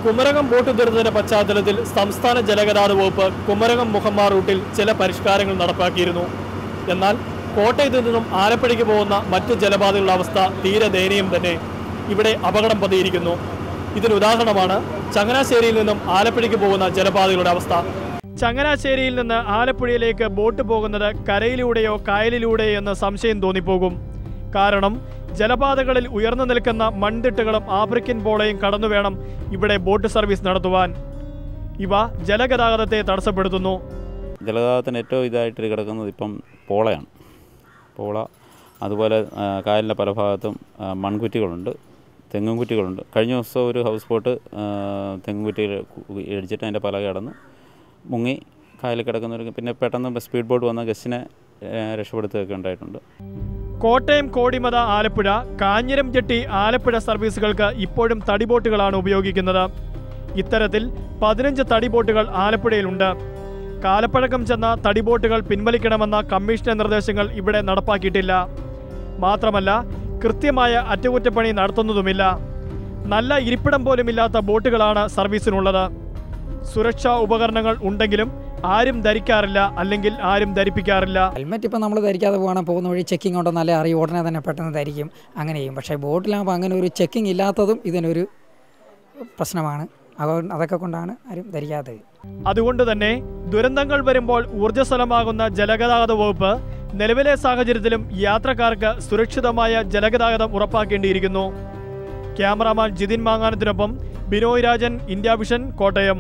Kumarakom boat ദുരന്തത്തിന്റെ പശ്ചാത്തലത്തിൽ സംസ്ഥാന ജലഗതാഗത വകുപ്പ് കുമരകം മുഹമ്മ റൂട്ടിൽ ചില പരിഷ്കാരങ്ങൾ നടപ്പാക്കിയിരുന്നു. എന്നാൽ കോട്ടയത്ത് നിന്നും ആലപ്പുഴയ്ക്ക് പോകുന്ന മറ്റ് ജലപാതകളുടെ അവസ്ഥ തീരെ ദയനീയം തന്നെ. ഇവിടെ അപകടം പതിയിരിക്കുന്നു. ഇതിനുദാഹരണമാണ് ചങ്ങനാശ്ശേരിയിൽ നിന്നും ആലപ്പുഴയ്ക്ക് പോകുന്ന ജലപാതകളുടെ അവസ്ഥ. ചങ്ങനാശ്ശേരിയിൽ നിന്ന് ആലപ്പുഴയിലേക്ക് ബോട്ട് പോകുന്നത് കരയിലൂടെയോ കായലിലൂടെയോ എന്ന് സംശയം തോന്നിപ്പോകും. കാരണം ജലപാതകളിൽ ഉയർന്നു നിൽക്കുന്ന മൺതിട്ടുകളും ആഫ്രിക്കൻ പോളയും കടന്നു വേണം ഇവിടെ ബോട്ട് സർവീസ് നടത്തുവാൻ. ഇവ ജലഗതാഗതത്തെ തടസ്സപ്പെടുത്തുന്നു. ജലഗതാഗതത്തിന് ഏറ്റവും ഇതായിട്ട് കിടക്കുന്നത് ഇപ്പം പോളയാണ്. പോള, അതുപോലെ കായലിൻ്റെ പല ഭാഗത്തും മൺകുറ്റികളുണ്ട്, തെങ്ങുംകുറ്റികളുണ്ട്. കഴിഞ്ഞ ദിവസം ഒരു ഹൗസ് ബോട്ട് തെങ്ങുംകുറ്റിയിൽ ഇടിച്ചിട്ട് അതിൻ്റെ പല കിടന്ന് മുങ്ങി കായലിൽ കിടക്കുന്നവർക്ക് പിന്നെ പെട്ടെന്ന് സ്പീഡ് ബോട്ട് വന്ന ഗസ്റ്റിനെ രക്ഷപ്പെടുത്തുകയൊക്കെ ഉണ്ടായിട്ടുണ്ട്. കോട്ടയം, കോടിമത, ആലപ്പുഴ, കാഞ്ഞിരം ജെട്ടി, ആലപ്പുഴ സർവീസുകൾക്ക് ഇപ്പോഴും തടിബോട്ടുകളാണ് ഉപയോഗിക്കുന്നത്. ഇത്തരത്തിൽ 15 തടിബോട്ടുകൾ ആലപ്പുഴയിലുണ്ട്. കാലപ്പഴക്കം ചെന്ന തടിബോട്ടുകൾ പിൻവലിക്കണമെന്ന കമ്മീഷന്റെ നിർദ്ദേശങ്ങൾ ഇവിടെ നടപ്പാക്കിയിട്ടില്ല. മാത്രമല്ല കൃത്യമായ അറ്റകുറ്റപ്പണി നടത്തുന്നതുമില്ല. നല്ല ഇരിപ്പിടം പോലുമില്ലാത്ത ബോട്ടുകളാണ് സർവീസിനുള്ളത്. സുരക്ഷാ ഉപകരണങ്ങൾ ഉണ്ടെങ്കിലും ആരും ധരിക്കാറില്ല, അല്ലെങ്കിൽ ആരും ധരിപ്പിക്കാറില്ല. ഹെൽമെറ്റ് ഇപ്പം നമ്മൾ ധരിക്കാതെ പോകുന്ന വഴി ചെക്കിംഗ് ഉണ്ടോ നല്ല അറിയും, ഉടനെ തന്നെ പെട്ടെന്ന് ധരിക്കും, അങ്ങനെ ചെയ്യും. പക്ഷേ ബോട്ടിലാകുമ്പോൾ അങ്ങനെ ഒരു ചെക്കിംഗ് ഇല്ലാത്തതും ഇതിനൊരു പ്രശ്നമാണ്. അതൊക്കെ കൊണ്ടാണ് ആരും ധരിക്കാത്തത്. അതുകൊണ്ട് തന്നെ ദുരന്തങ്ങൾ വരുമ്പോൾ ഊർജ്ജസ്വലമാകുന്ന ജലഗതാഗത വകുപ്പ് നിലവിലെ സാഹചര്യത്തിലും യാത്രക്കാർക്ക് സുരക്ഷിതമായ ജലഗതാഗതം ഉറപ്പാക്കേണ്ടിയിരിക്കുന്നു. ക്യാമറാമാൻ ജിതിൻ മാങ്ങാനത്തിനൊപ്പം ബിനോയ് രാജൻ, ഇന്ത്യ വിഷൻ, കോട്ടയം.